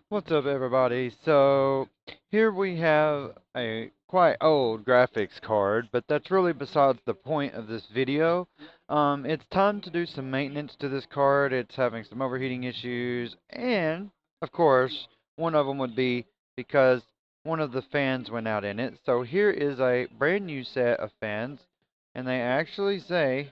What's up, everybody? So, here we have a quite old graphics card, but that's really besides the point of this video. It's time to do some maintenance to this card. It's having some overheating issues, and, of course, one of them would be because one of the fans went out in it. So here is a brand new set of fans, and they actually say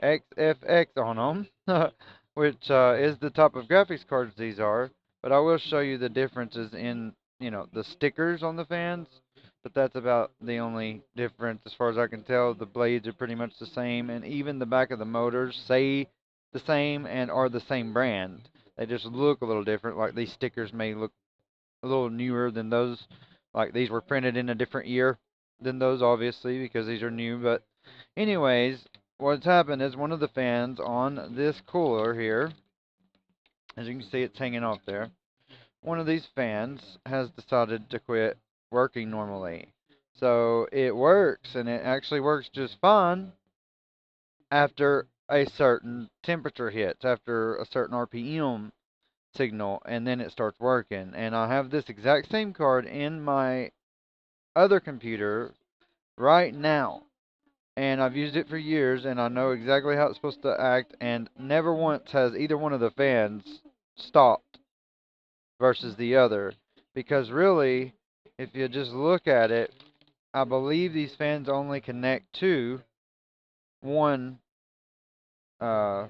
XFX on them, which is the type of graphics cards these are. But I will show you the differences in, the stickers on the fans. But that's about the only difference as far as I can tell. The blades are pretty much the same, and even the back of the motors say the same and are the same brand. They just look a little different. Like these stickers may look a little newer than those. Like these were printed in a different year than those, obviously, because these are new. But anyways, what's happened is one of the fans on this cooler here, as you can see, it's hanging off there. One of these fans has decided to quit working normally. So it works, and it actually works just fine after a certain temperature hits, after a certain RPM signal, and then it starts working. And I have this exact same card in my other computer right now. And I've used it for years, and I know exactly how it's supposed to act, and never once has either one of the fans stopped versus the other. Because really, if you just look at it, I believe these fans only connect to one uh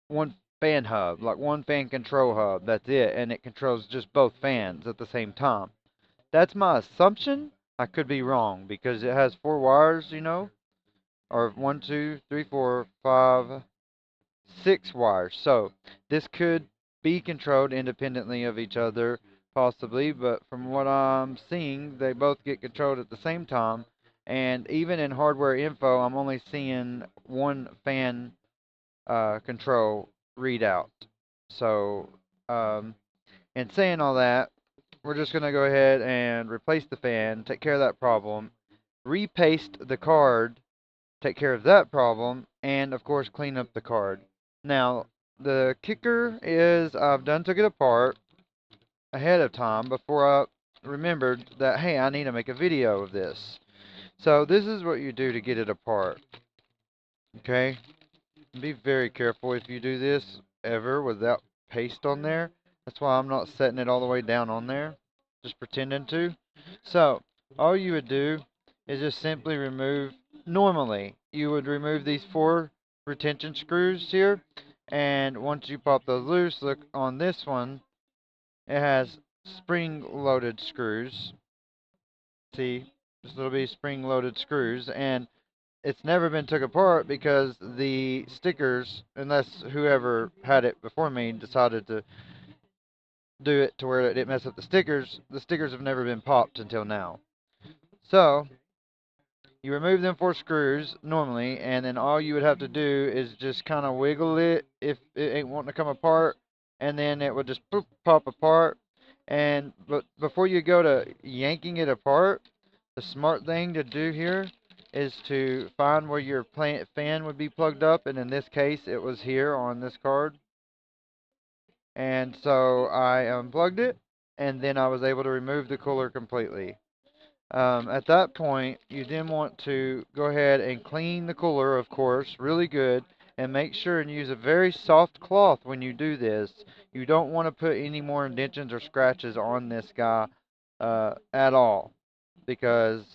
one fan hub, like one fan control hub. That's it, and it controls just both fans at the same time. That's my assumption. I could be wrong because it has four wires, or one, two, three, four, five, six wires. So this could be controlled independently of each other, possibly, but from what I'm seeing, they both get controlled at the same time. And even in hardware info, I'm only seeing one fan control readout. So, um, in saying all that, we're just going to go ahead and replace the fan, take care of that problem, repaste the card, take care of that problem, and of course clean up the card. Now, the kicker is I've done took it apart ahead of time before I remembered that, hey, I need to make a video of this. So this is what you do to get it apart, okay? Be very careful if you do this ever without paste on there. That's why I'm not setting it all the way down on there, just pretending to. So, all you would do is just simply remove, normally, you would remove these four retention screws here, and once you pop those loose, look on this one, it has spring-loaded screws. See, just little bitty spring-loaded screws, and it's never been took apart because the stickers, unless whoever had it before me decided to do it to where it didn't mess up the stickers have never been popped until now. So, you remove them four screws normally, and then all you would have to do is just kind of wiggle it if it ain't wanting to come apart, and then it would just boop, pop apart. But before you go to yanking it apart, the smart thing to do here is to find where your fan would be plugged up, and in this case, it was here on this card. And so I unplugged it, and then I was able to remove the cooler completely. At that point, you then want to go ahead and clean the cooler, of course, really good, and make sure and use a very soft cloth when you do this. You don't want to put any more indentions or scratches on this guy at all, because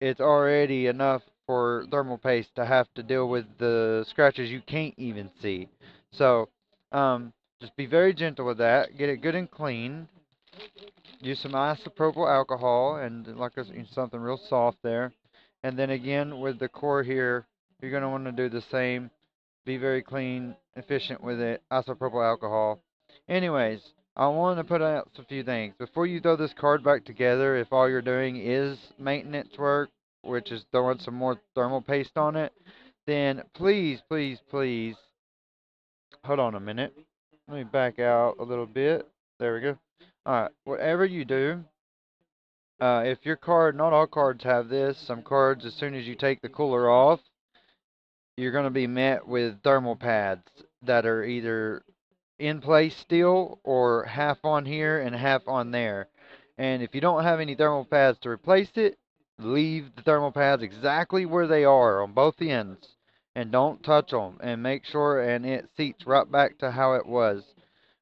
it's already enough for thermal paste to have to deal with the scratches you can't even see. So, just be very gentle with that. Get it good and clean. Use some isopropyl alcohol and like something real soft there. And then again with the core here, you're going to want to do the same. Be very clean, efficient with it. Isopropyl alcohol. Anyways, I want to put out a few things. Before you throw this card back together, if all you're doing is maintenance work, which is throwing some more thermal paste on it, then please, please, please, hold on a minute. Let me back out a little bit. There we go. Alright, whatever you do, if your card, not all cards have this, some cards, as soon as you take the cooler off, you're going to be met with thermal pads that are either in place still, or half on here and half on there. And if you don't have any thermal pads to replace it, leave the thermal pads exactly where they are on both ends and don't touch them, and make sure and it seats right back to how it was,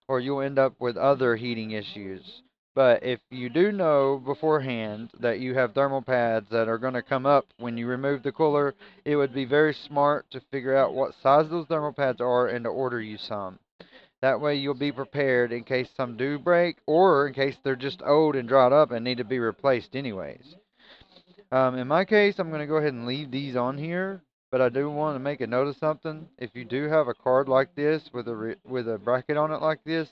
or you'll end up with other heating issues. But if you do know beforehand that you have thermal pads that are going to come up when you remove the cooler, it would be very smart to figure out what size those thermal pads are and to order you some. That way you'll be prepared in case some do break, or in case they're just old and dried up and need to be replaced anyways. In my case, I'm going to go ahead and leave these on here, but I do want to make a note of something. If you do have a card like this with a bracket on it like this,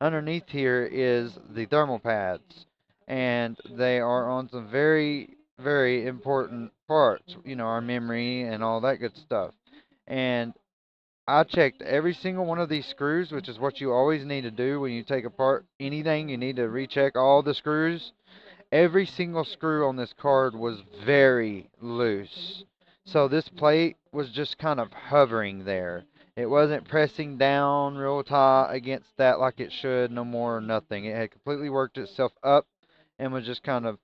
underneath here is the thermal pads, and they are on some very, very important parts. You know, our memory and all that good stuff. And I checked every single one of these screws, which is what you always need to do when you take apart anything. You need to recheck all the screws. Every single screw on this card was very loose. So this plate was just kind of hovering there. It wasn't pressing down real tight against that like it should, no more or nothing. It had completely worked itself up and was just kind of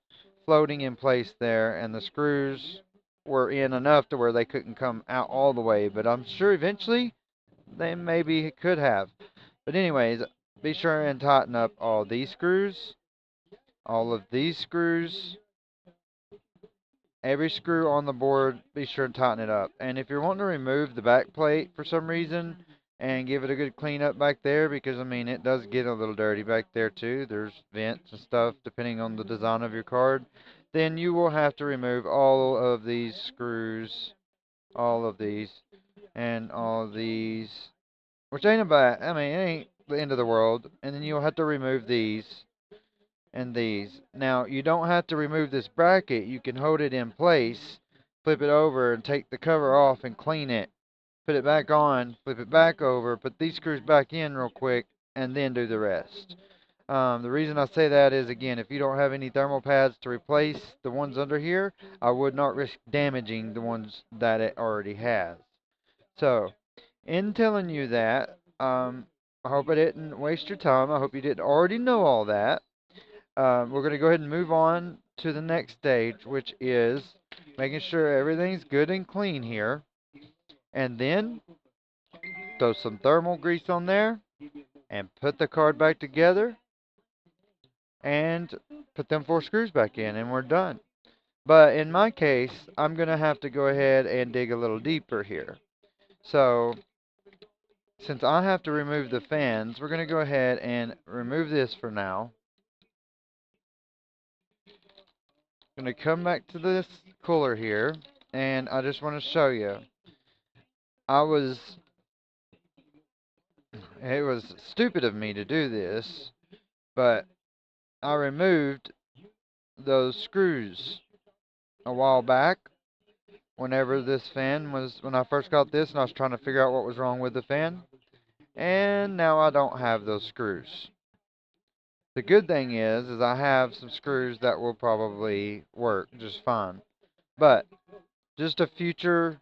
floating in place there, and the screws were in enough to where they couldn't come out all the way, but I'm sure eventually they maybe could have. But anyways, be sure and tighten up all these screws, all of these screws, every screw on the board, be sure and tighten it up. And if you're wanting to remove the back plate for some reason and give it a good clean up back there, because I mean it does get a little dirty back there too, there's vents and stuff depending on the design of your card, then you will have to remove all of these screws, all of these, and all of these, which ain't about, I mean, it ain't the end of the world. And then you'll have to remove these and these. Now, you don't have to remove this bracket. You can hold it in place, flip it over, and take the cover off and clean it. Put it back on, flip it back over, put these screws back in real quick, and then do the rest. The reason I say that is, again, if you don't have any thermal pads to replace the ones under here, I would not risk damaging the ones that it already has. So, in telling you that, I hope I didn't waste your time. I hope you didn't already know all that. We're going to go ahead and move on to the next stage, which is making sure everything's good and clean here. And then throw some thermal grease on there and put the card back together and put them 4 screws back in, and we're done. But in my case, I'm going to have to go ahead and dig a little deeper here. So, since I have to remove the fans, we're going to go ahead and remove this for now. I'm going to come back to this cooler here, and I just want to show you. It was stupid of me to do this, but I removed those screws a while back whenever when I first got this and I was trying to figure out what was wrong with the fan, and now I don't have those screws. The good thing is I have some screws that will probably work just fine. But just some future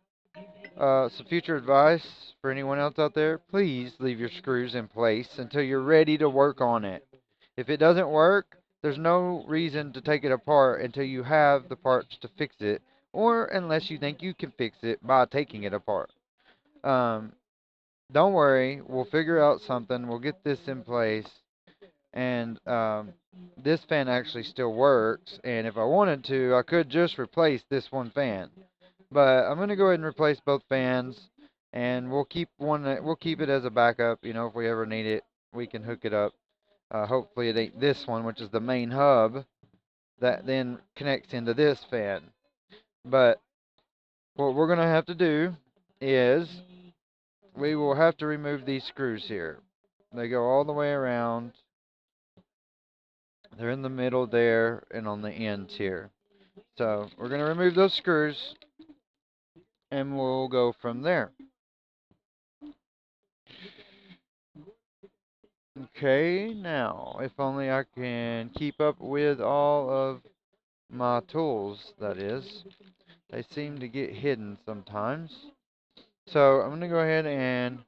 advice for anyone else out there: please leave your screws in place until you're ready to work on it. If it doesn't work, there's no reason to take it apart until you have the parts to fix it, or unless you think you can fix it by taking it apart. Um, don't worry, we'll figure out something. We'll get this in place. And this fan actually still works, and if I wanted to, I could just replace this one fan. But I'm going to go ahead and replace both fans, and we'll keep it as a backup. You know, if we ever need it, we can hook it up. Hopefully it ain't this one, which is the main hub that then connects into this fan. But what we're going to have to do is we will have to remove these screws here. They go all the way around. They're in the middle there and on the ends here. So we're going to remove those screws, and we'll go from there. Okay, now, if only I can keep up with all of my tools, that is. They seem to get hidden sometimes. So I'm going to go ahead and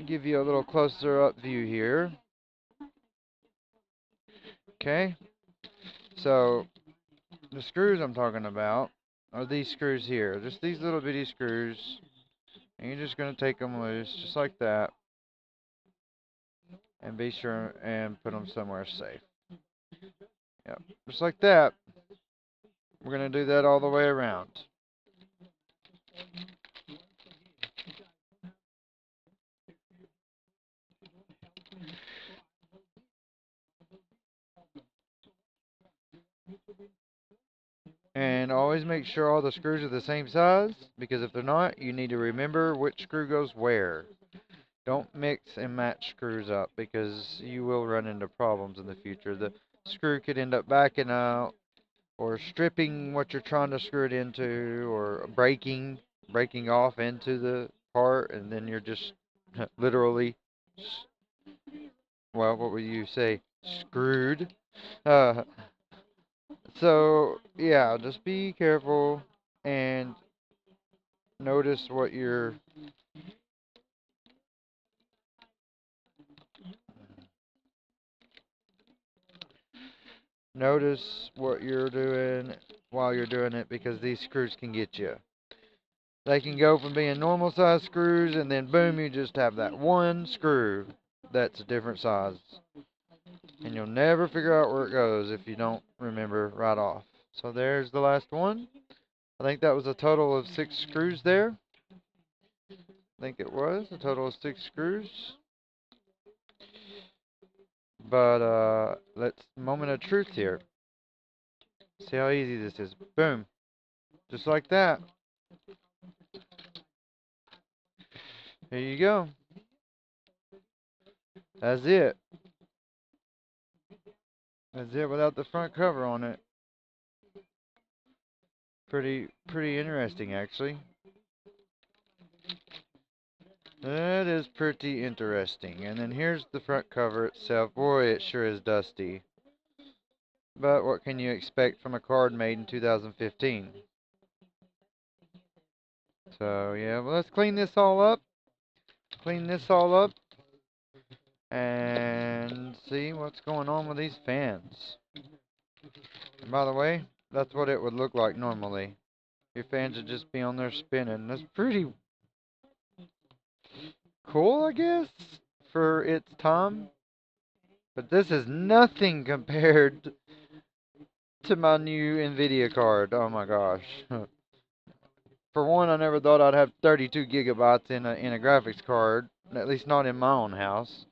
give you a little closer up view here. Okay, so the screws I'm talking about are these screws here, just these little bitty screws, and you're just going to take them loose just like that, and be sure and put them somewhere safe. Yep, just like that. We're going to do that all the way around. And always make sure all the screws are the same size, because if they're not, you need to remember which screw goes where. Don't mix and match screws up, because you will run into problems in the future. The screw could end up backing out, or stripping what you're trying to screw it into, or breaking off into the part, and then you're just literally, well, what would you say, screwed. Uh, so, yeah, just be careful and notice what you're doing while you're doing it, because these screws can get you. They can go from being normal size screws, and then boom, you just have that one screw that's a different size. And you'll never figure out where it goes if you don't remember right off. So there's the last one. I think that was a total of 6 screws there. I think it was a total of 6 screws. But let's moment of truth here. See how easy this is. Boom. Just like that. Here you go. That's it. That's it without the front cover on it. Pretty interesting, actually. That is pretty interesting. And then here's the front cover itself. Boy, it sure is dusty. But what can you expect from a card made in 2015? So, yeah, well, let's clean this all up. And see what's going on with these fans. And by the way, that's what it would look like normally. Your fans would just be on there spinning. That's pretty cool, I guess, for its time. But this is nothing compared to my new NVIDIA card. Oh my gosh. For one, I never thought I'd have 32 gigabytes in a graphics card, at least not in my own house.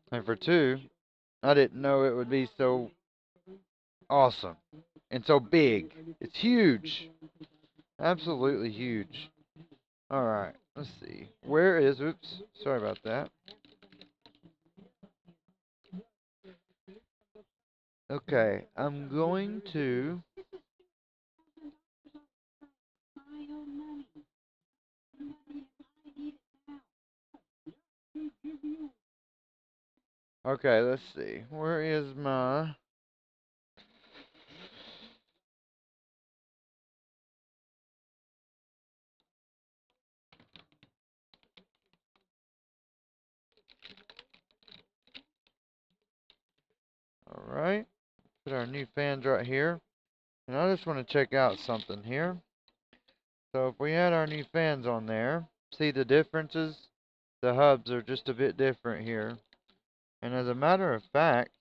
And for two, I didn't know it would be so awesome and so big. It's huge. Absolutely huge. Alright, let's see. Where is, oops, sorry about that. Okay, I'm going to okay, let's see. Where is my alright. Put our new fans right here. And I just want to check out something here. So if we had our new fans on there, see the differences? The hubs are just a bit different here. And as a matter of fact,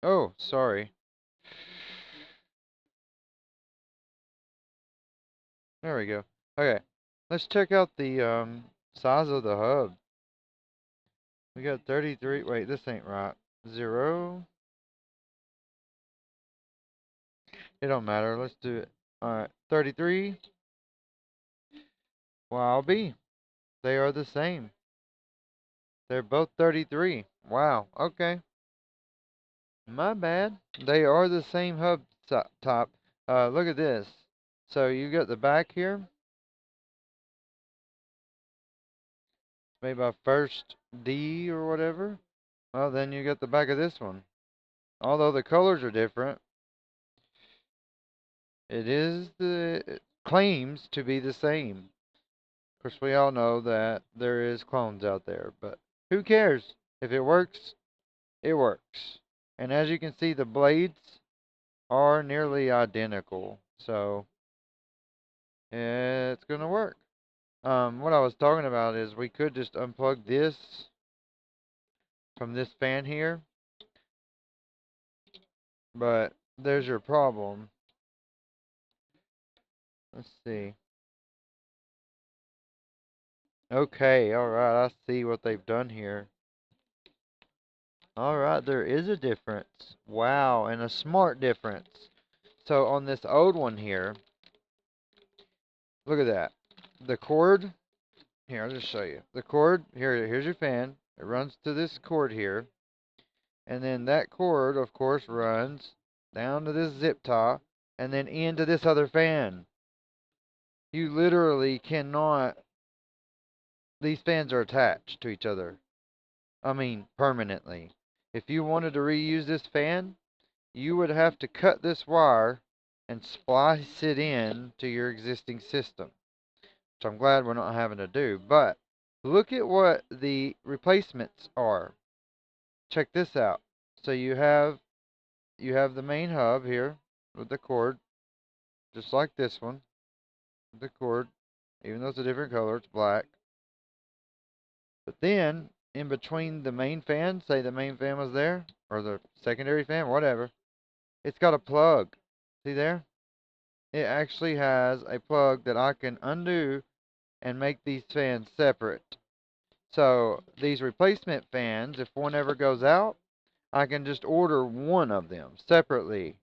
oh, sorry. There we go. Okay, let's check out the size of the hub. We got 33. Wait, this ain't right. 0. It don't matter. Let's do it. Alright, 33. Well, I'll be. They are the same. They're both 33. Wow, okay. My bad. They are the same hub top. Look at this. So you got the back here. Made by First D or whatever. Well, then you got the back of this one. Although the colors are different, It claims to be the same. Of course, we all know that there is clones out there, but who cares? If it works, it works. And as you can see, the blades are nearly identical, so it's gonna work. What I was talking about is we could just unplug this from this fan here, but there's your problem. Let's see. Okay, alright, I see what they've done here. Alright, there is a difference. Wow, and a smart difference. So on this old one here, look at that. The cord, here, I'll just show you. The cord, here's your fan. It runs to this cord here. And then that cord, of course, runs down to this zip tie and then into this other fan. You literally cannot, these fans are attached to each other. I mean, permanently. If you wanted to reuse this fan, you would have to cut this wire and splice it in to your existing system, which I'm glad we're not having to do. But look at what the replacements are. Check this out. So you have the main hub here with the cord, just like this one. The cord, even though it's a different color, it's black. But then in between the main fan, say the main fan was there, or the secondary fan, whatever, it's got a plug. See there? It actually has a plug that I can undo and make these fans separate. So these replacement fans, if one ever goes out, I can just order one of them separately.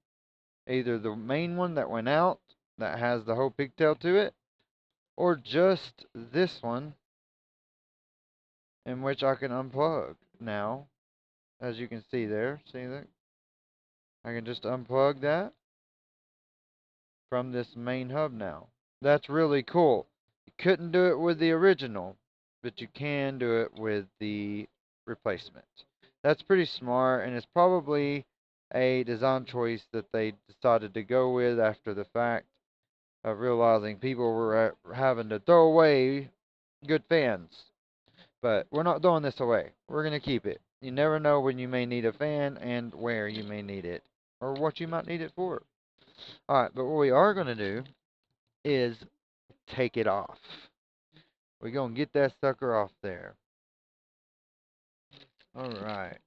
Either the main one that went out, that has the whole pigtail to it, or just this one, in which I can unplug. Now, as you can see there, see that? I can just unplug that from this main hub now. That's really cool. You couldn't do it with the original, but you can do it with the replacement. That's pretty smart, and it's probably a design choice that they decided to go with after the fact of realizing people were having to throw away good fans. But we're not throwing this away. We're going to keep it. You never know when you may need a fan and where you may need it, or what you might need it for. Alright, but what we are going to do is take it off. We're going to get that sucker off there. Alright.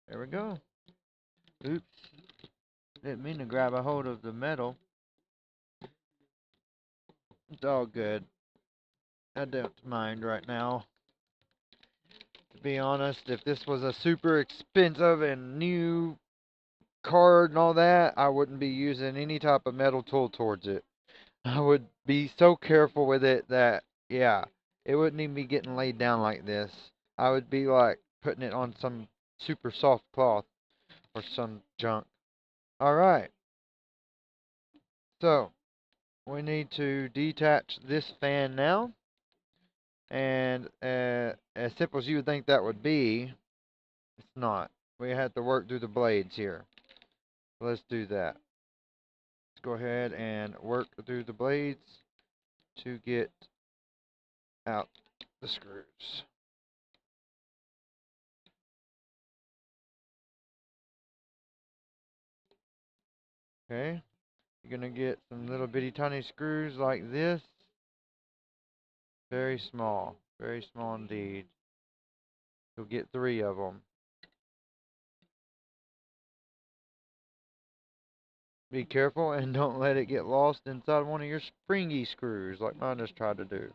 There we go. Oops. Didn't mean to grab a hold of the metal. It's all good. I don't mind right now. To be honest, if this was a super expensive and new card and all that, I wouldn't be using any type of metal tool towards it. I would be so careful with it that, yeah, it wouldn't even be getting laid down like this. I would be like putting it on some super soft cloth or some junk. Alright, so we need to detach this fan now. And as simple as you would think that would be, it's not. We have to work through the blades here. Let's do that. Let's go ahead and work through the blades to get out the screws. Okay, you're going to get some little bitty tiny screws like this. Very small indeed. You'll get 3 of them. Be careful and don't let it get lost inside one of your springy screws like mine just tried to do.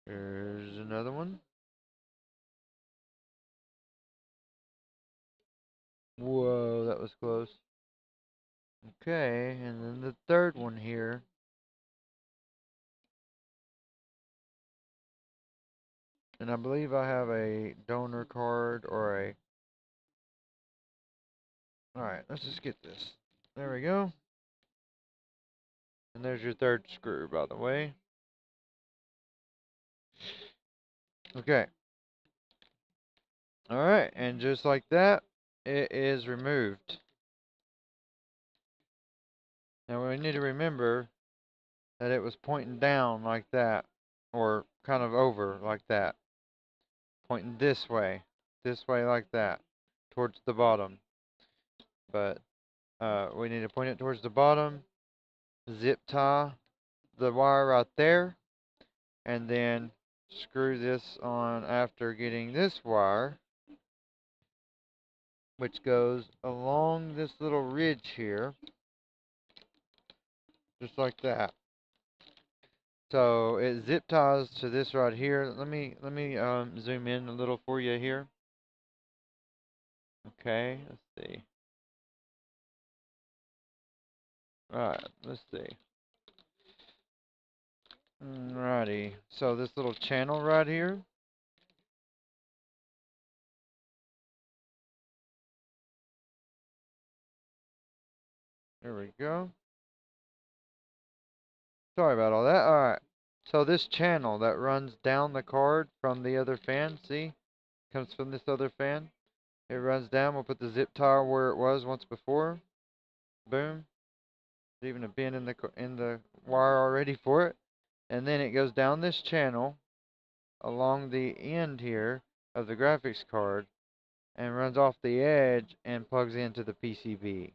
Here's another one. Whoa, that was close. Okay, and then the third one here. And I believe I have a donor card or a... Alright, let's just get this. There we go. And there's your third screw, by the way. Okay. Alright, and just like that, it is removed. Now we need to remember that it was pointing down like that, or kind of over like that, pointing this way like that, towards the bottom. But we need to point it towards the bottom, zip tie the wire right there, and then screw this on after getting this wire, which goes along this little ridge here, just like that. So it zip ties to this right here. Let me zoom in a little for you here. Okay, let's see. Alright, let's see. Alrighty. So this little channel right here. There we go. Sorry about all that. Alright. So this channel that runs down the card from the other fan, see? Comes from this other fan. It runs down. We'll put the zip tie where it was once before. Boom. There's even a bend in the wire already for it. And then it goes down this channel along the end here of the graphics card and runs off the edge and plugs into the PCB.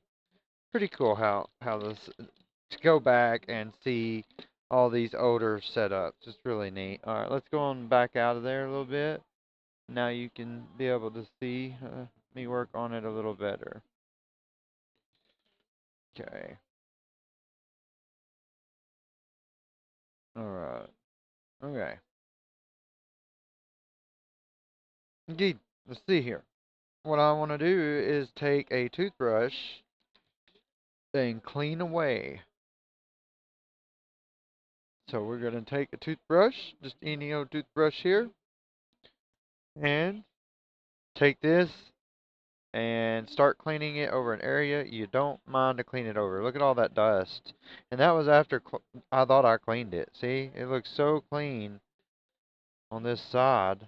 Pretty cool how this, to go back and see all these older setups. It's really neat. Alright, let's go on back out of there a little bit. Now you can be able to see me work on it a little better. Okay. Alright. Okay. Indeed. Let's see here. What I want to do is take a toothbrush and clean away. So we're going to take a toothbrush, just any old toothbrush here, and take this and start cleaning it over an area you don't mind to clean it over. Look at all that dust. And that was after I thought I cleaned it. See? It looks so clean on this side.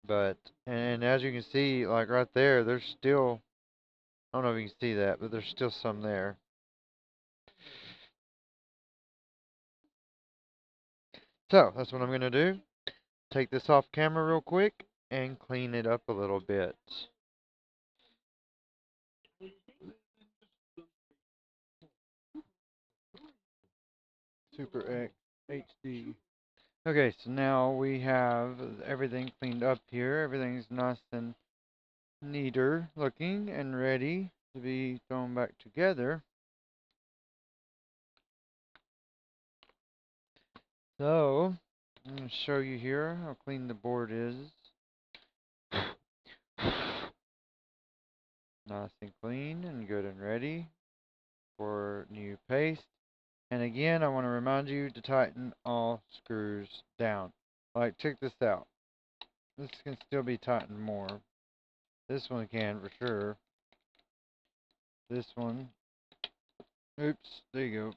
But, and as you can see, like right there, there's still, I don't know if you can see that, but there's still some there. So, that's what I'm going to do. Take this off camera real quick and clean it up a little bit. Super X HD. Okay, so now we have everything cleaned up here. Everything's nice and neater looking and ready to be thrown back together. So, I'm going to show you here how clean the board is. Nice and clean and good and ready for new paste. And again, I want to remind you to tighten all screws down. Like, check this out. This can still be tightened more. This one can for sure. This one. Oops, there you go.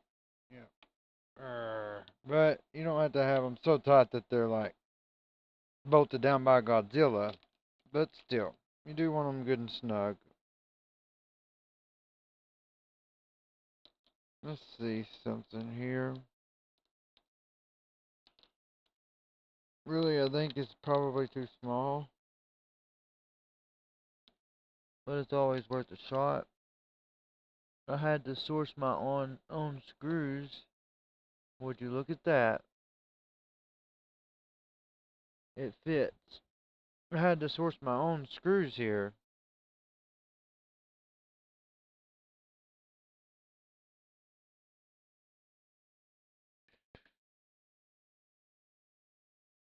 Yeah. But you don't have to have them so tight that they're like bolted down by Godzilla. But still, you do want them good and snug. Let's see something here. Really, I think it's probably too small. But it's always worth a shot. I had to source my own screws. Would you look at that? It fits. I had to source my own screws here.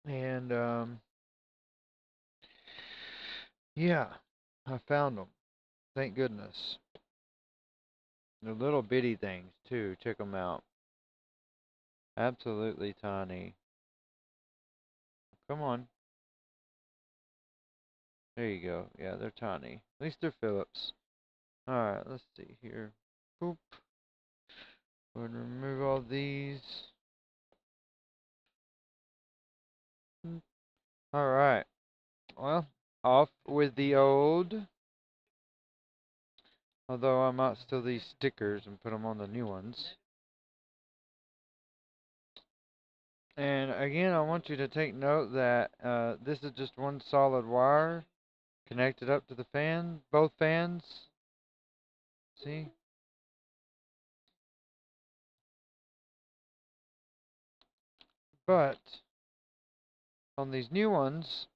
And, yeah, I found them. Thank goodness. The little bitty things, too. Check them out. Absolutely tiny. Come on. There you go. Yeah, they're tiny. At least they're Phillips. Alright, let's see here. Boop. Go ahead and remove all these. Alright. Well, off with the old. Although I might steal these stickers and put them on the new ones. And again, I want you to take note that this is just one solid wire connected up to the fan, both fans. See? But on these new ones,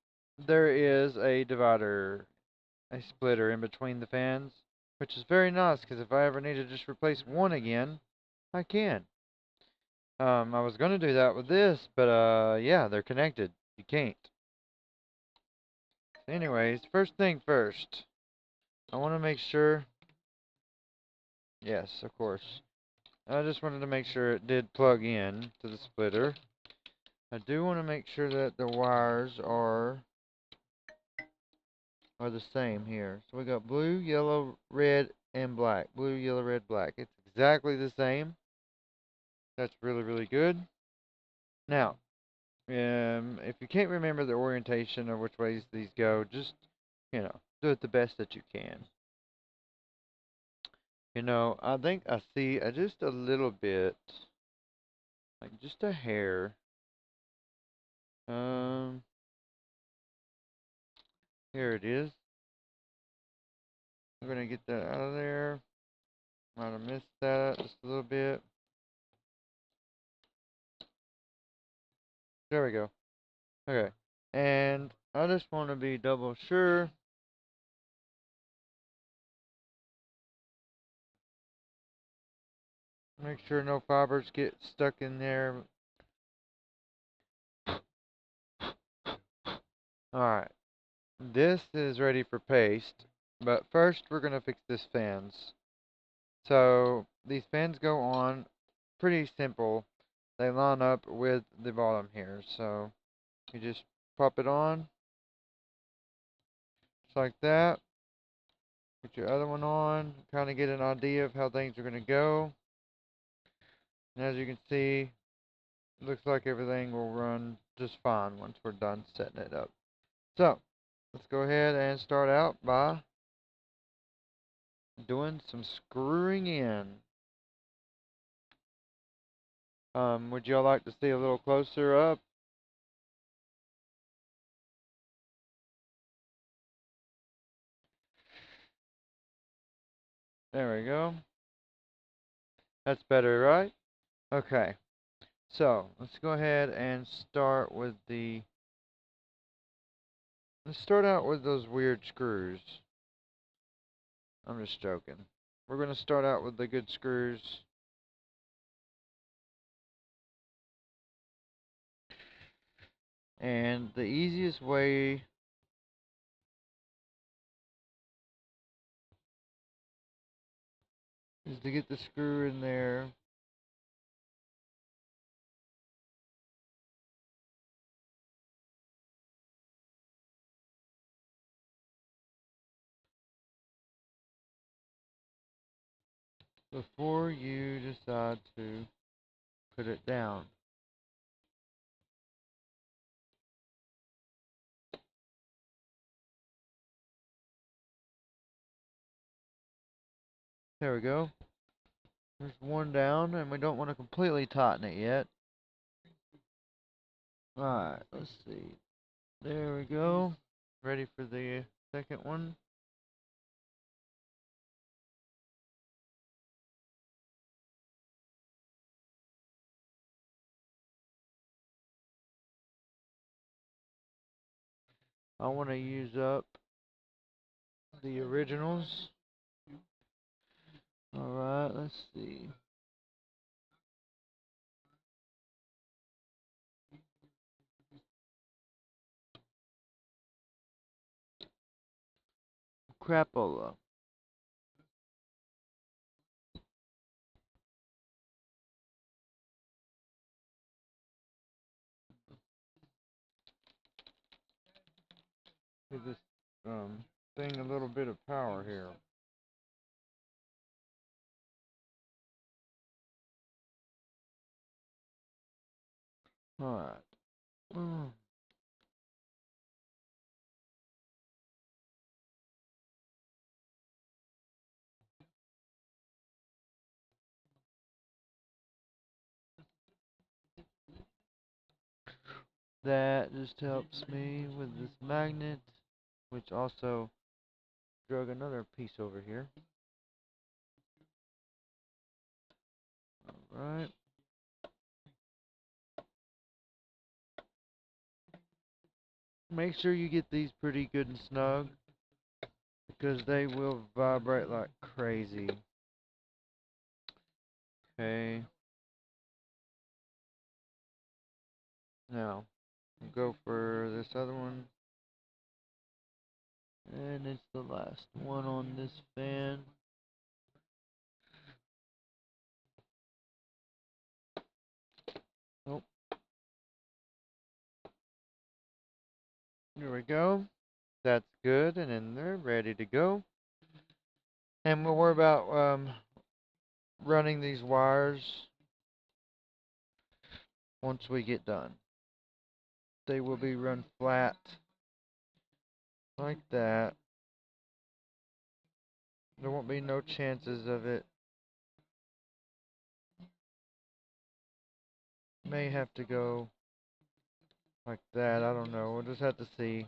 there is a divider, a splitter in between the fans, which is very nice because if I ever need to just replace one again, I can. I was going to do that with this, but yeah, they're connected. You can't. Anyways, first thing first, I want to make sure, yes, of course. I just wanted to make sure it did plug in to the splitter. I do want to make sure that the wires are the same here. So we got blue, yellow, red, and black. Blue, yellow, red, black. It's exactly the same. That's really, really good. Now, if you can't remember the orientation or which ways these go, just, do it the best that you can. I think I see just a little bit, like just a hair. Here it is. I'm gonna get that out of there. Might have missed that just a little bit. There we go. Okay. And I just want to be double sure. Make sure no fibers get stuck in there. Alright. This is ready for paste. But first we're going to fix this fans. So these fans go on pretty simple. They line up with the bottom here. So you just pop it on. Just like that. Put your other one on. Kind of get an idea of how things are going to go. And as you can see, it looks like everything will run just fine once we're done setting it up. So, let's go ahead and start out by doing some screwing in. Would y'all like to see a little closer up? There we go. That's better, right? Okay. So, let's go ahead and start with let's start out with those weird screws. I'm just joking. We're going to start out with the good screws. And the easiest way is to get the screw in there. Before you decide to put it down. There we go. There's one down, and we don't want to completely tighten it yet. Alright, let's see. There we go. Ready for the second one. I want to use up the originals. Alright, let's see. Crapola. Give this thing a little bit of power here. Alright. That just helps me with this magnet, which also drug another piece over here. Alright. Make sure you get these pretty good and snug, because they will vibrate like crazy. Okay. Now, we'll go for this other one. And it's the last one on this fan. Oh. Here we go. That's good and in there, ready to go. And we'll worry about running these wires once we get done. They will be run flat like that. There won't be no chances of it. May have to go like that. I don't know. We'll just have to see.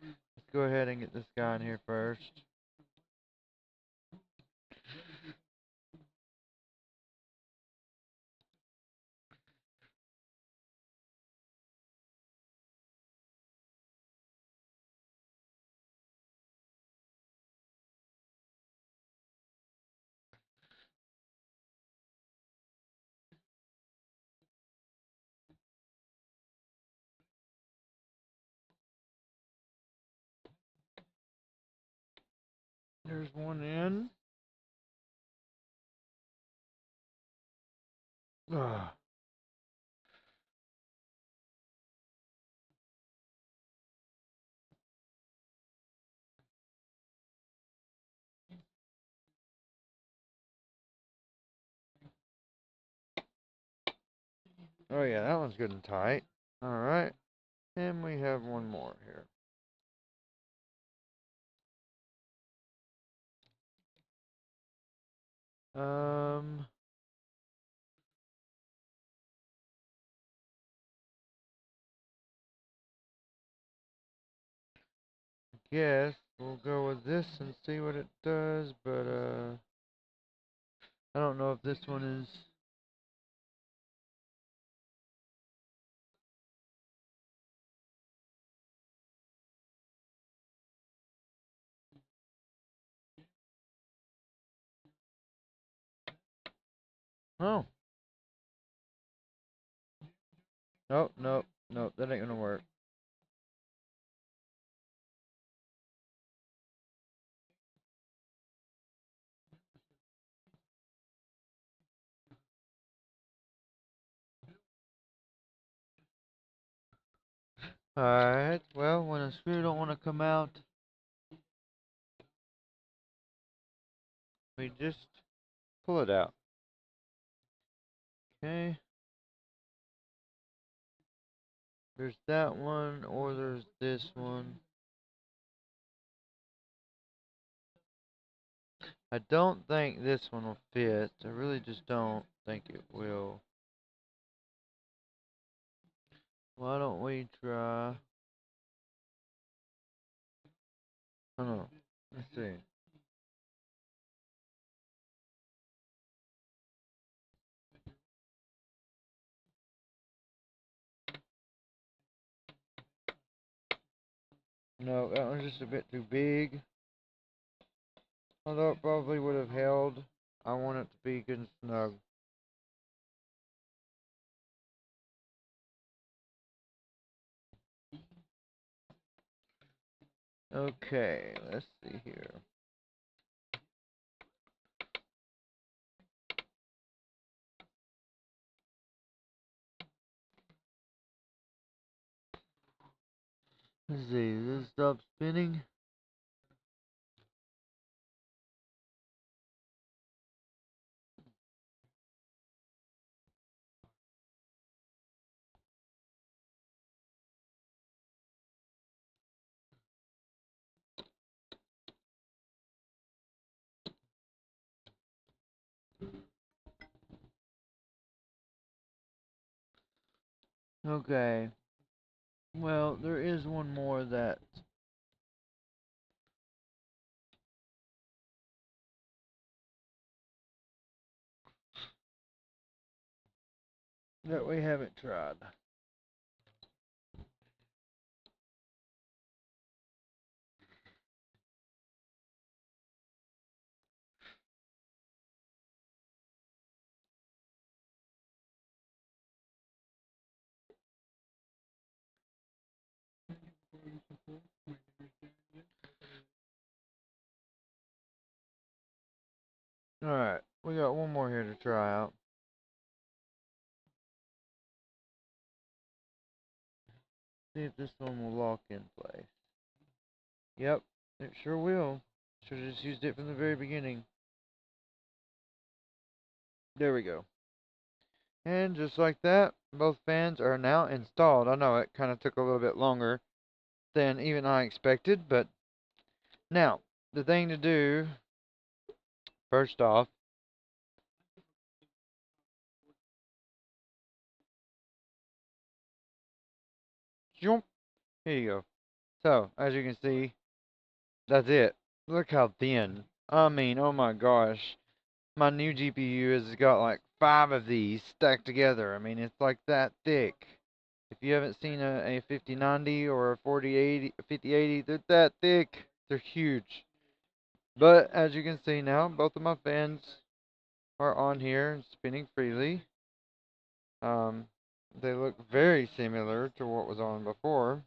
Let's go ahead and get this guy in here first. There's one in. Ugh. Oh yeah, that one's good and tight. Alright. And we have one more here. Guess we'll go with this and see what it does, but I don't know if this one is. Oh. Nope, nope, nope, that ain't gonna work. Alright, well, when a screw don't want to come out, we just pull it out. Okay. There's that one, or there's this one. I don't think this one will fit. I really just don't think it will. Why don't we try? I don't know. Let's see. No, that one's just a bit too big. Although it probably would have held. I want it to be good and snug. Okay, let's see here. Let's see, does this stop spinning? Okay. Well, there is one more that we haven't tried. Alright, we got one more here to try out. See if this one will lock in place. Yep, it sure will. Should have just used it from the very beginning. There we go. And just like that, both fans are now installed. I know it kind of took a little bit longer than even I expected, but now, the thing to do, first off, jump, here you go. So, as you can see, that's it. Look how thin. I mean, oh my gosh. My new GPU has got like 5 of these stacked together. I mean, it's like that thick. If you haven't seen a 5090 or a 4080, 5080, they're that thick. They're huge. But as you can see now, both of my fans are on here and spinning freely. They look very similar to what was on before.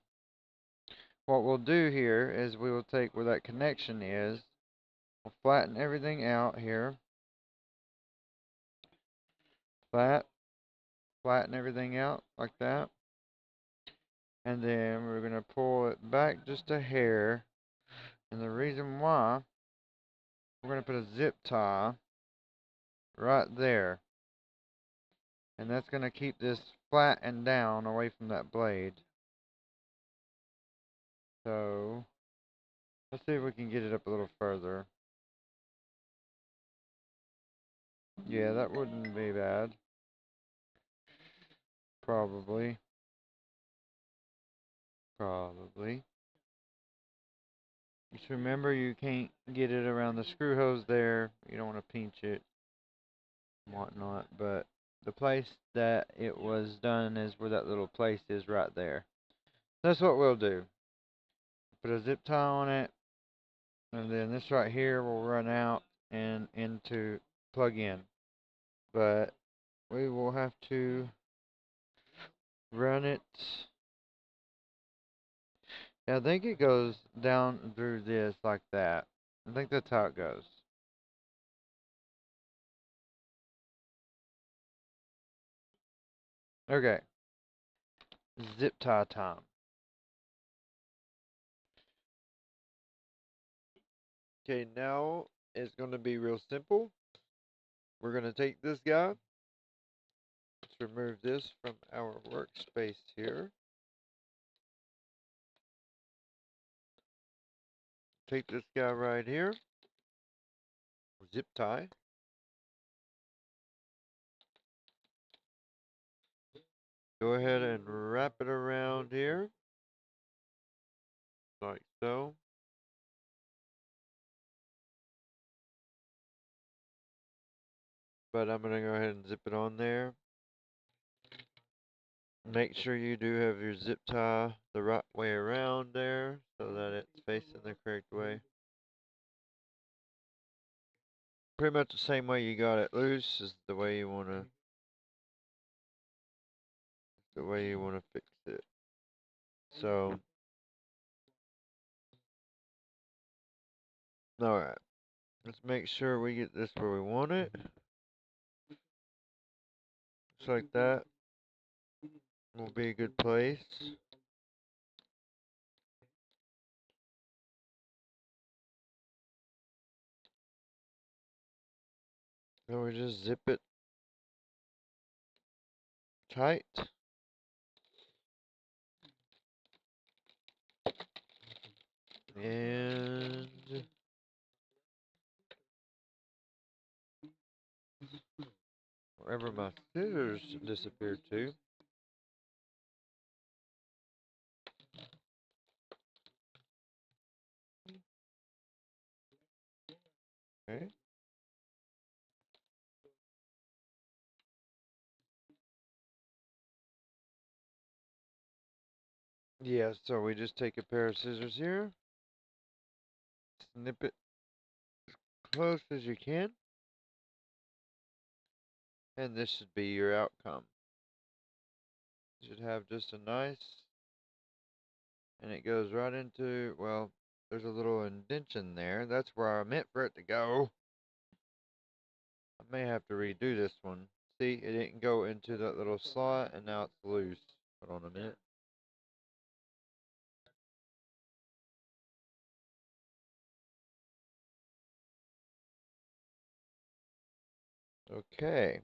What we'll do here is we will take where that connection is. We'll flatten everything out here. Flatten everything out like that. And then we're going to pull it back just a hair. And the reason why, we're going to put a zip tie right there. And that's going to keep this flat and down away from that blade. So, let's see if we can get it up a little further. Yeah, that wouldn't be bad. Probably. Just remember you can't get it around the screw hose there. You don't want to pinch it and whatnot. But the place that it was done is where that little place is right there. That's what we'll do. Put a zip tie on it. And then this right here will run out and into plug in. But we will have to run it. Yeah, I think it goes down through this like that. I think that's how it goes. Okay. Zip tie time. Okay, now it's going to be real simple. We're going to take this guy. Let's remove this from our workspace here. Take this guy right here. Zip tie. Go ahead and wrap it around here. Like so. But I'm going to go ahead and zip it on there. Make sure you do have your zip tie the right way around there so that it's facing the correct way. Pretty much the same way you got it loose is the way you want to fix it. So, alright. Let's make sure we get this where we want it. Just like that. Will be a good place. Then we just zip it tight. And wherever my scissors disappeared to. Okay. Yeah, so we just take a pair of scissors here, snip it close as you can, and this should be your outcome. You should have just a nice, and it goes right into, well, there's a little indentation there. That's where I meant for it to go. I may have to redo this one. See, it didn't go into that little slot, and now it's loose. Hold on a minute. Okay.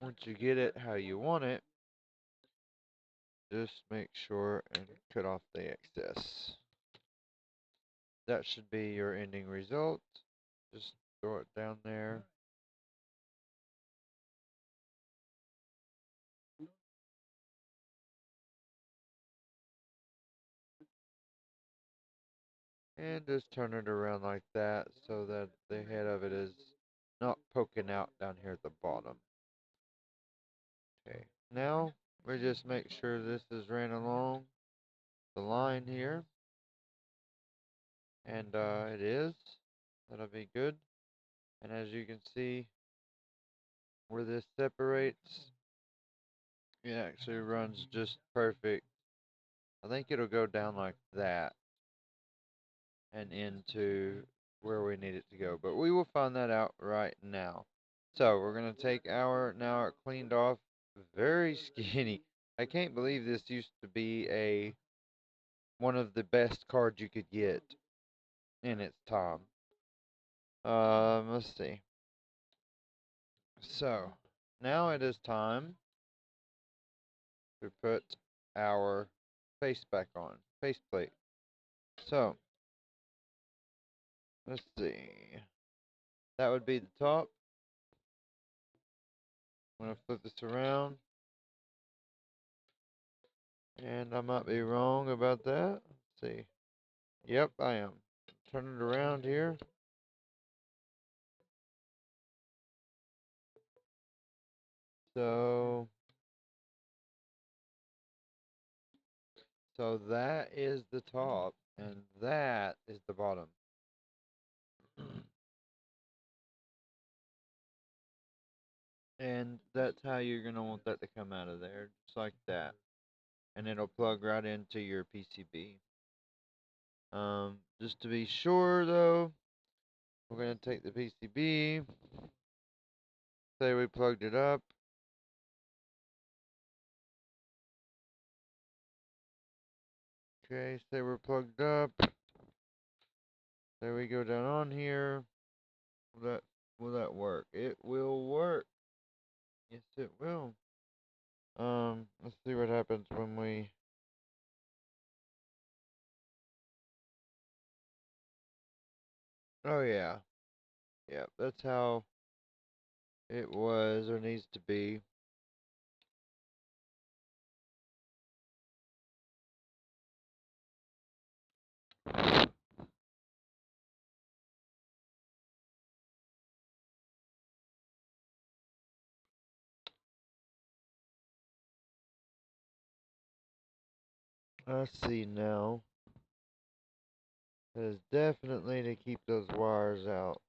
Once you get it how you want it, just make sure and cut off the excess. That should be your ending result. Just throw it down there. And just turn it around like that so that the head of it is not poking out down here at the bottom. Okay, now we just make sure this is ran along the line here. And it is. That'll be good. And as you can see, where this separates, it actually runs just perfect. I think it'll go down like that and into where we need it to go. But we will find that out right now. So we're going to take our, now cleaned off, very skinny. I can't believe this used to be one of the best cards you could get in its time. Let's see. So now it is time to put our face back on, faceplate. So let's see. That would be the top. I'm gonna flip this around, and I might be wrong about that. Let's see. Yep, I am. Turn it around here. So, so that is the top, and that is the bottom. And that's how you're gonna want that to come out of there, just like that. And it'll plug right into your PCB. Just to be sure though, we're gonna take the PCB. Say we plugged it up. Okay, say we're plugged up. There we go down on here. Will that work? It will work. Yes, it will. Let's see what happens when we. Oh yeah, yeah. That's how it was or needs to be. I see now. That is definitely to keep those wires out.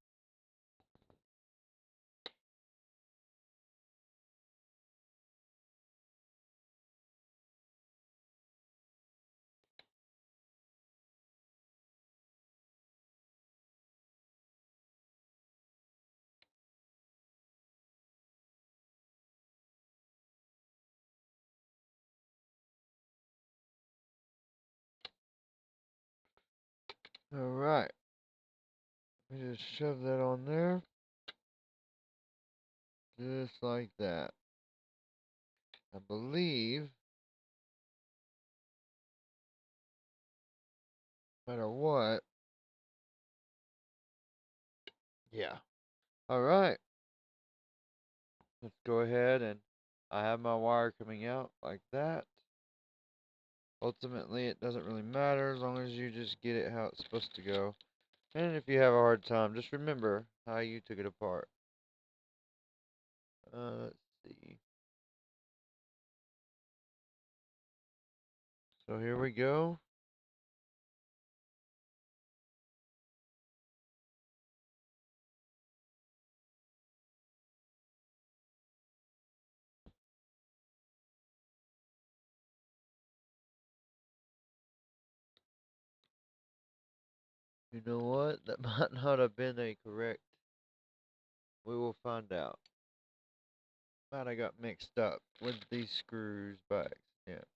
All right. Let me just shove that on there. Just like that. I believe, no matter what. Yeah. Alright. Let's go ahead and I have my wire coming out like that. Ultimately, it doesn't really matter as long as you just get it how it's supposed to go. And if you have a hard time, just remember how you took it apart. Let's see. So here we go. You know what? That might not have been a correct. We will find out. Might have got mixed up with these screws by accident.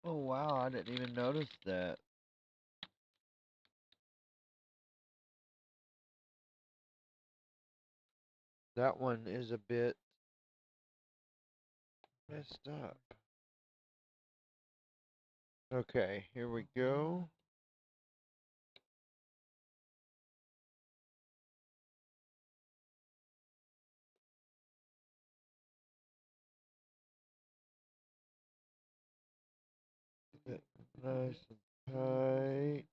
Oh wow, I didn't even notice that. That one is a bit messed up. Okay, here we go. Get nice and tight.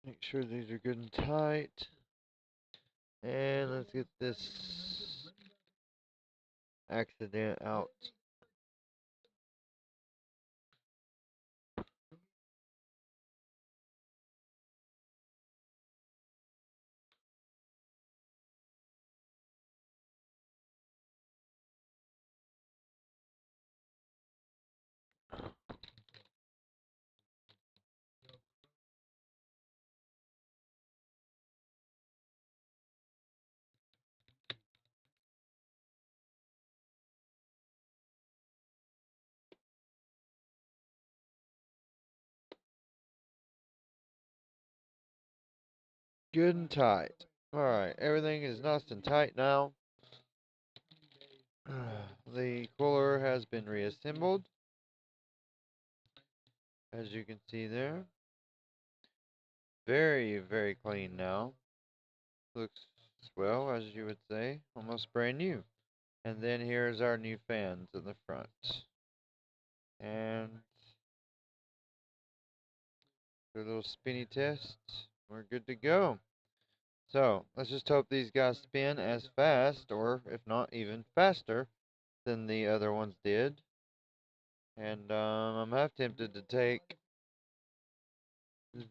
Make sure these are good and tight. And let's get this accident out. Good and tight. Alright, everything is nice and tight now. The cooler has been reassembled, as you can see there. Very, very clean now. Looks, well, as you would say, almost brand new. And then here's our new fans in the front. And do a little spinny test. We're good to go. So, let's just hope these guys spin as fast, or if not, even faster than the other ones did. And I'm half tempted to take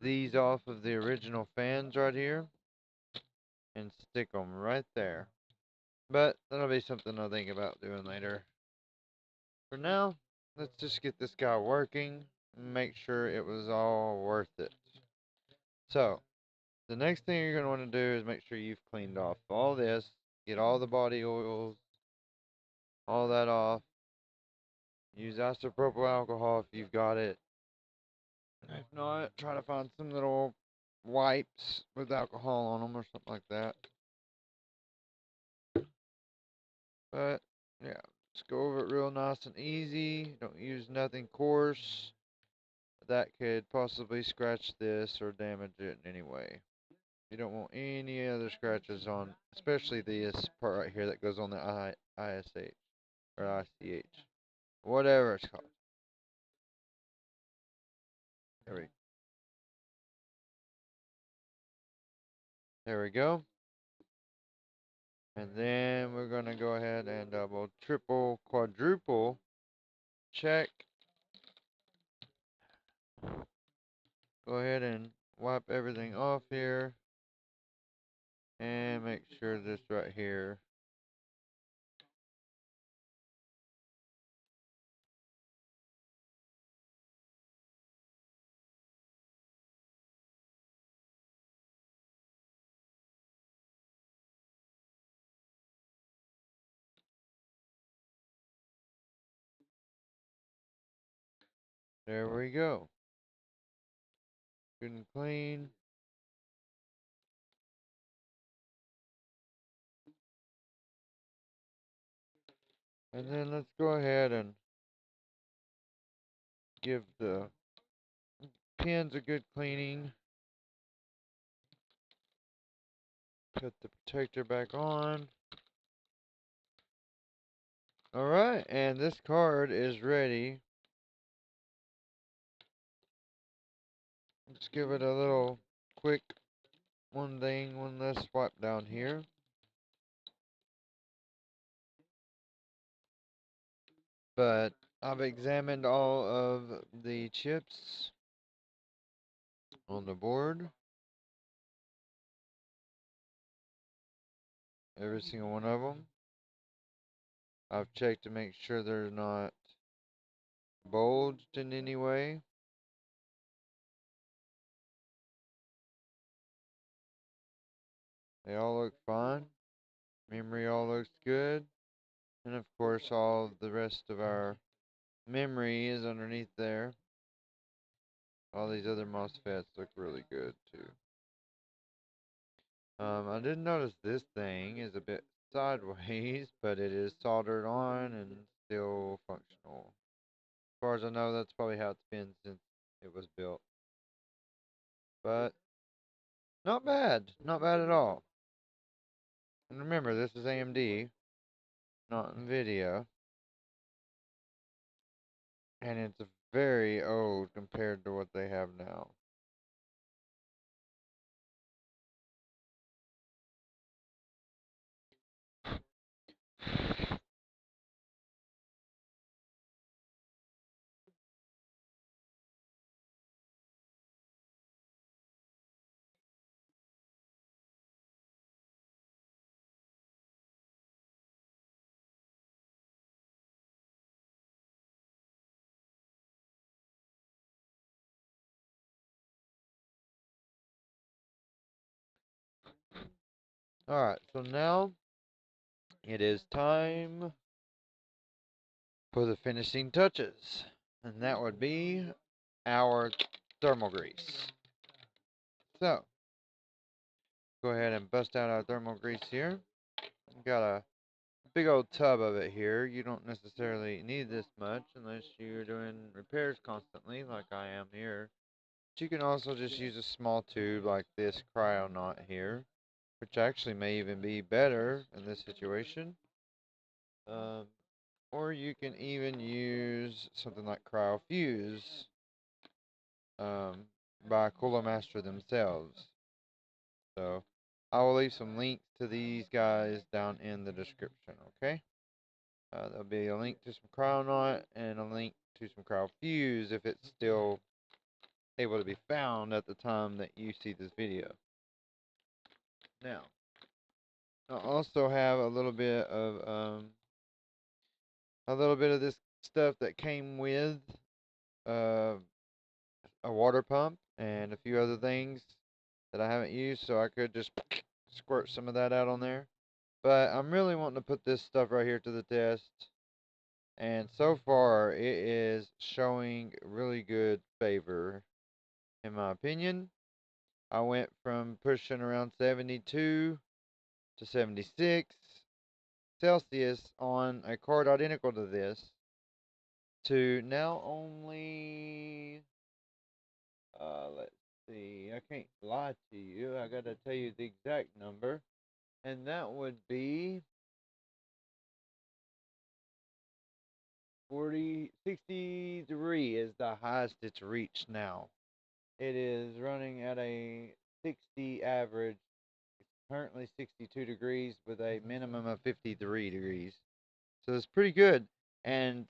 these off of the original fans right here and stick them right there. But that'll be something I'll think about doing later. For now, let's just get this guy working and make sure it was all worth it. So, the next thing you're going to want to do is make sure you've cleaned off all this, get all the body oils, all that off. Use isopropyl alcohol if you've got it. If not, try to find some little wipes with alcohol on them or something like that. But yeah, just go over it real nice and easy. Don't use nothing coarse that could possibly scratch this or damage it in any way. You don't want any other scratches on, especially this part right here that goes on the ISH or ICH, whatever it's called. There we go. And then we're going to go ahead and double, triple, quadruple check. Go ahead and wipe everything off here. And make sure this right here. There we go. Good and clean. And then let's go ahead and give the pins a good cleaning. Put the protector back on. Alright, and this card is ready. Let's give it a little quick one less swipe down here. But I've examined all of the chips on the board. Every single one of them. I've checked to make sure they're not bulged in any way. They all look fine. Memory all looks good. And of course all the rest of our memory is underneath there. All these other MOSFETs look really good too. I did notice this thing is a bit sideways, but it is soldered on and still functional. As far as I know, that's probably how it's been since it was built. But not bad. Not bad at all. And remember, this is AMD, not NVIDIA. And it's very old compared to what they have now. Alright, so now it is time for the finishing touches. And that would be our thermal grease. So, go ahead and bust out our thermal grease here. We've got a big old tub of it here. You don't necessarily need this much unless you're doing repairs constantly like I am here. But you can also just use a small tube like this cryonaut here, which actually may even be better in this situation. Or you can even use something like CryoFuse by Cooler Master themselves. So I will leave some links to these guys down in the description, okay? There'll be a link to some cryonaut and a link to some CryoFuse if it's still able to be found at the time that you see this video. Now, I also have a little bit of this stuff that came with a water pump and a few other things that I haven't used, so I could just squirt some of that out on there. But I'm really wanting to put this stuff right here to the test. And so far, it is showing really good favor, in my opinion. I went from pushing around 72 to 76 Celsius on a card identical to this to now only, let's see, I can't lie to you. I gotta tell you the exact number, and that would be 63 is the highest it's reached now. It is running at a 60 average. It's currently 62 degrees with a minimum of 53 degrees. So it's pretty good. And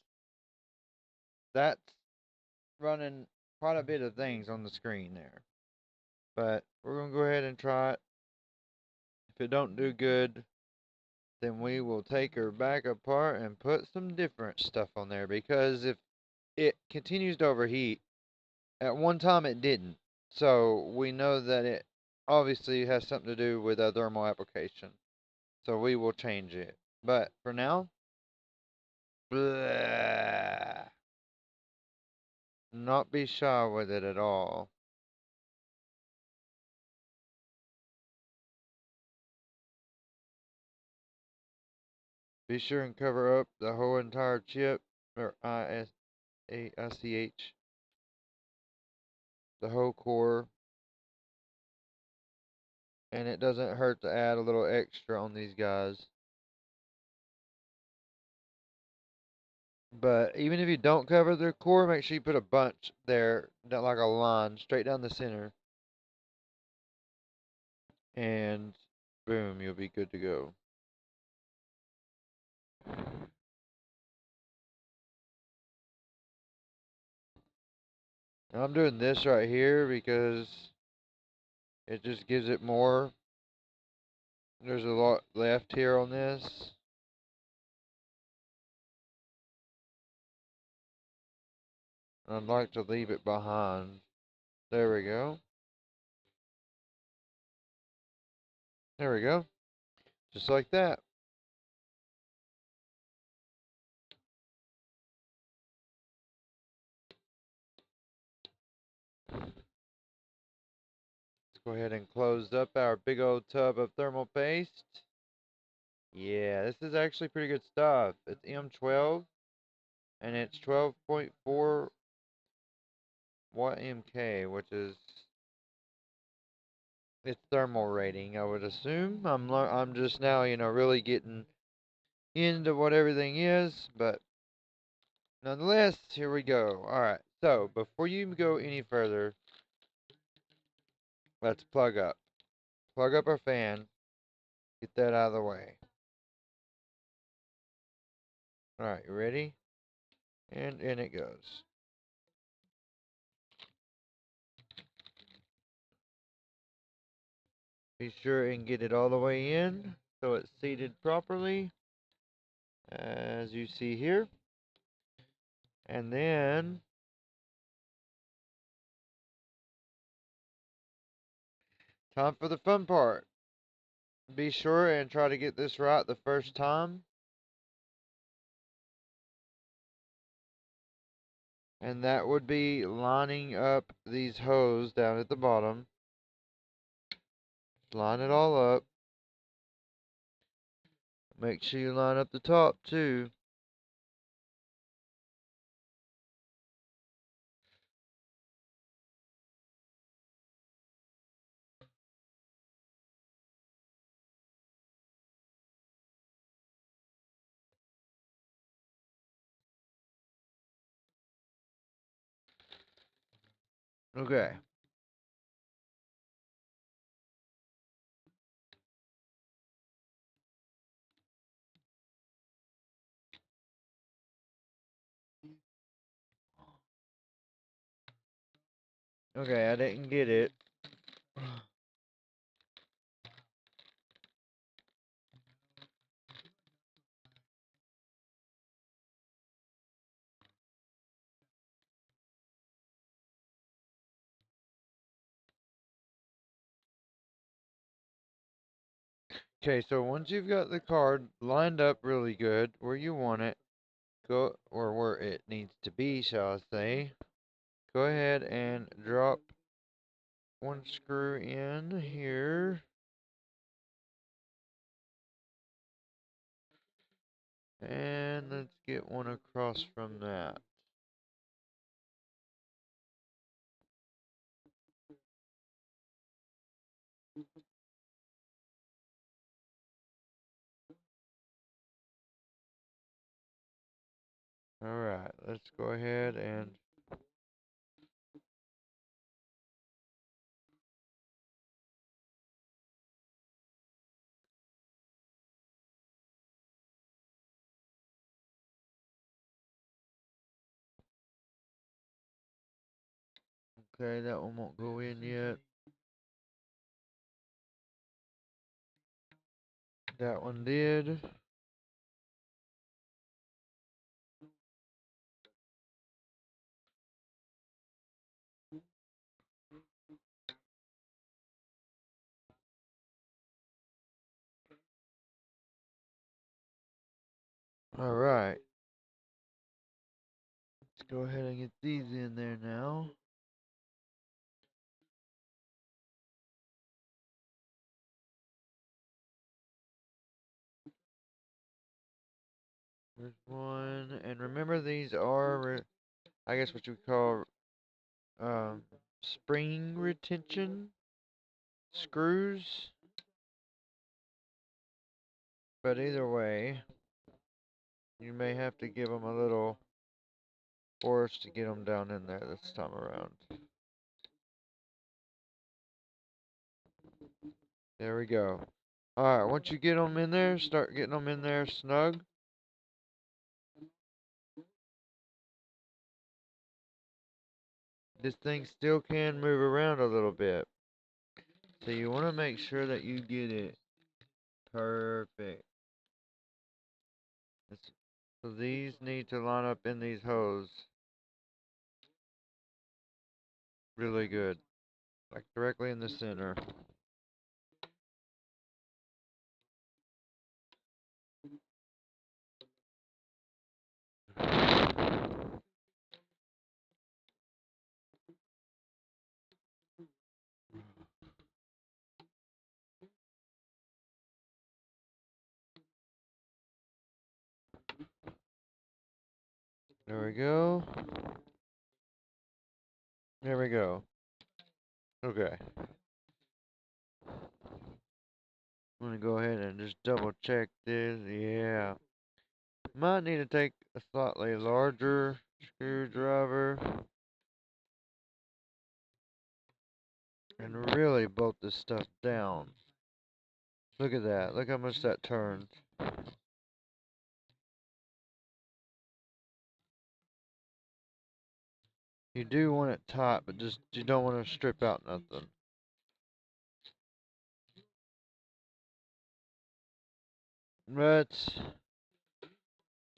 that's running quite a bit of things on the screen there. But we're going to go ahead and try it. If it don't do good, then we will take her back apart and put some different stuff on there. Because if it continues to overheat, at one time it didn't. So we know that it obviously has something to do with a thermal application. So we will change it. But for now, bleh, not be shy with it at all. Be sure and cover up the whole entire chip, or ISAICH, the whole core. And it doesn't hurt to add a little extra on these guys. But even if you don't cover the core, make sure you put a bunch there, like a line, straight down the center. And boom, you'll be good to go. And I'm doing this right here because it just gives it more. There's a lot left here on this. I'd like to leave it behind. There we go. There we go. Just like that. Let's go ahead and close up our big old tub of thermal paste. Yeah, this is actually pretty good stuff. It's M12 and it's 12.4 watt MK, which is its thermal rating, I would assume. I'm just now, really getting into what everything is, but nonetheless, here we go. All right. So, before you go any further, let's plug up. Plug up our fan. Get that out of the way. All right, you ready? And in it goes. Be sure and get it all the way in so it's seated properly, as you see here. And then time for the fun part. Be sure and try to get this right the first time. And that would be lining up these hoses down at the bottom. Line it all up. Make sure you line up the top too. Okay. Okay, I didn't get it. Okay, so once you've got the card lined up really good where you want it, go or where it needs to be, shall I say, go ahead and drop one screw in here. And let's get one across from that. Alright, let's go ahead and okay, that one won't go in yet. That one did. Alright. Let's go ahead and get these in there now. There's one. And remember, these are, I guess, what you would call spring retention screws. But either way, you may have to give them a little force to get them down in there this time around. There we go. Alright, once you get them in there, start getting them in there snug. This thing still can move around a little bit. So you want to make sure that you get it perfect. So these need to line up in these holes really good. Like directly in the center. There we go. There we go. Okay. I'm gonna go ahead and just double check this. Yeah. Might need to take a slightly larger screwdriver and really bolt this stuff down. Look at that. Look how much that turns. You do want it tight, but just you don't want to strip out nothing. But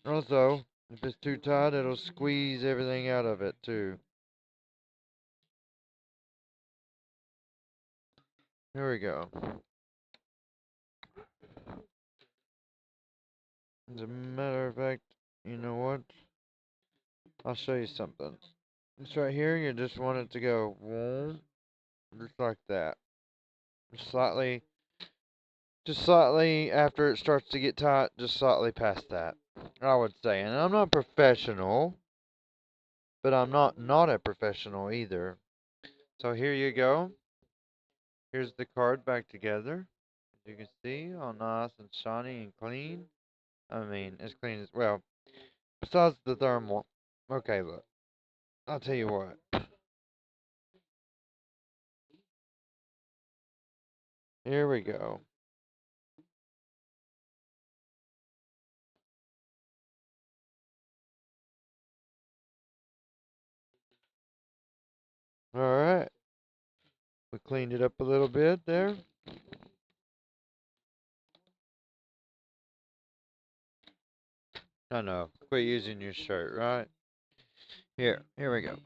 also, if it's too tight, it'll squeeze everything out of it too. Here we go. As a matter of fact, you know what? I'll show you something. This right here, you just want it to go, whoom, just like that. Just slightly after it starts to get tight, just slightly past that, I would say. And I'm not professional, but I'm not a professional either. So here you go. Here's the card back together. As you can see, all nice and shiny and clean. I mean, as clean as, well, besides the thermal. Okay, look. I'll tell you what. Here we go. Alright. We cleaned it up a little bit there. I know. Quit using your shirt, right? Here we go.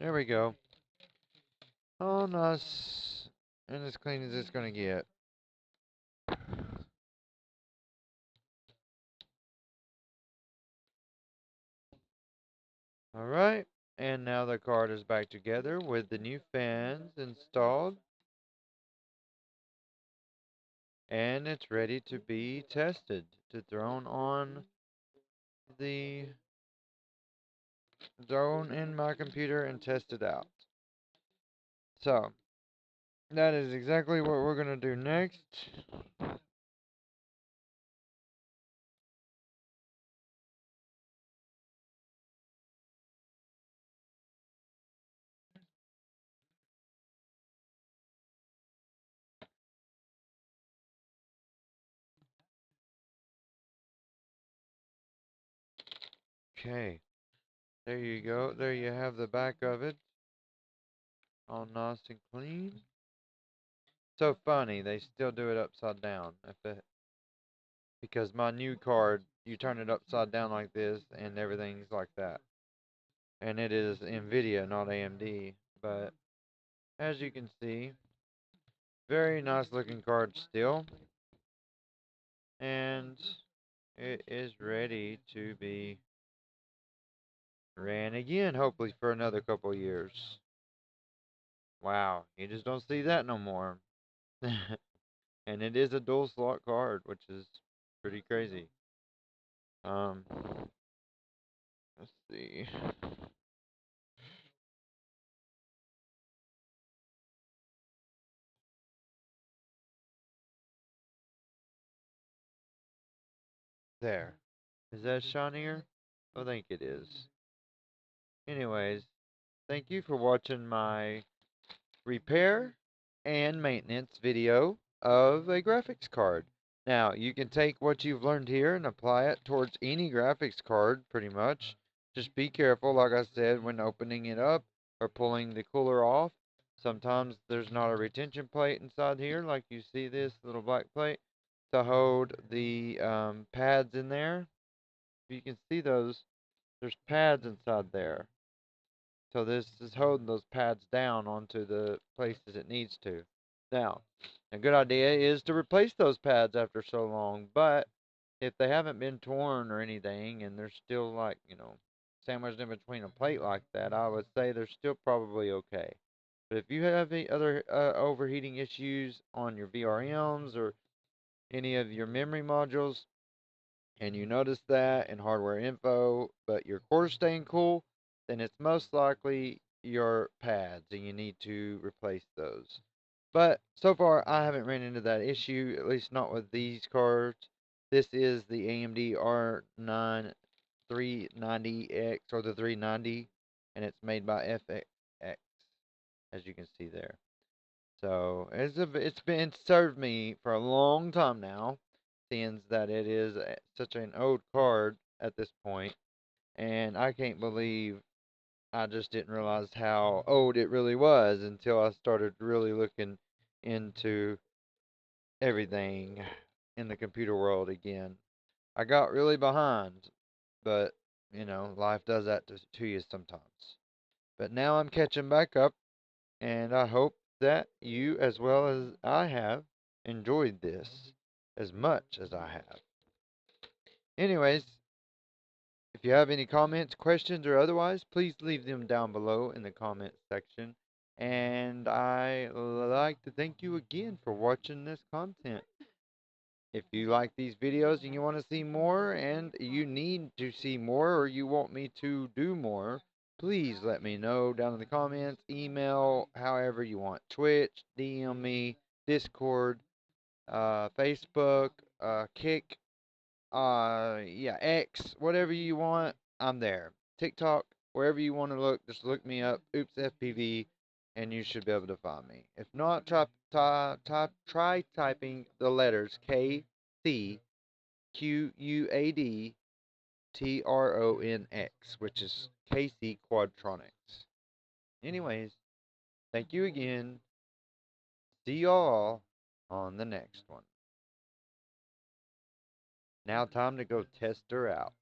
There we go. Oh, nice. And as clean as it's gonna get. Alright, and now the card is back together with the new fans installed. And it's ready to be tested, to thrown on the thrown in my computer and tested out. So, that is exactly what we're gonna do next. Okay, there you go. There you have the back of it. All nice and clean. So funny, they still do it upside down. Because my new card, you turn it upside down like this, and everything's like that. And it is NVIDIA, not AMD. But as you can see, very nice looking card still. And it is ready to be ran again, hopefully for another couple years. Wow, you just don't see that no more. And it is a dual slot card, which is pretty crazy. Um, let's see. There. Is that shinier? I think it is. Anyways, thank you for watching my repair and maintenance video of a graphics card. Now, you can take what you've learned here and apply it towards any graphics card, pretty much. Just be careful, like I said, when opening it up or pulling the cooler off. Sometimes there's not a retention plate inside here, like you see this little black plate, to hold the pads in there. If you can see those, there's pads inside there. So this is holding those pads down onto the places it needs to. Now, a good idea is to replace those pads after so long, but if they haven't been torn or anything and they're still like, sandwiched in between a plate like that, I would say they're still probably okay. But if you have any other overheating issues on your VRMs or any of your memory modules, and you notice that in hardware info, but your core's staying cool, then it's most likely your pads and you need to replace those. But so far, I haven't ran into that issue, at least not with these cards. This is the AMD R9 390X or the 390, and it's made by FX, as you can see there. So it's been served me for a long time now, seeing that it is such an old card at this point, and I can't believe I just didn't realize how old it really was until I started really looking into everything in the computer world again. I got really behind, but life does that to you sometimes. But now I'm catching back up, and I hope that you, as well as I have, enjoyed this as much as I have. Anyways, if you have any comments, questions, or otherwise, please leave them down below in the comment section. And I like to thank you again for watching this content. If you like these videos and you want to see more and you need to see more or you want me to do more, please let me know down in the comments, email, however you want. Twitch, DM me, Discord, Facebook, Kick, yeah, X, whatever you want, I'm there. TikTok, wherever you want to look, just look me up, Oops FPV, and you should be able to find me. If not, try typing the letters KCQUADTRONX, which is KC Quadtronics. Anyways, thank you again. See y'all on the next one. Now time to go test her out.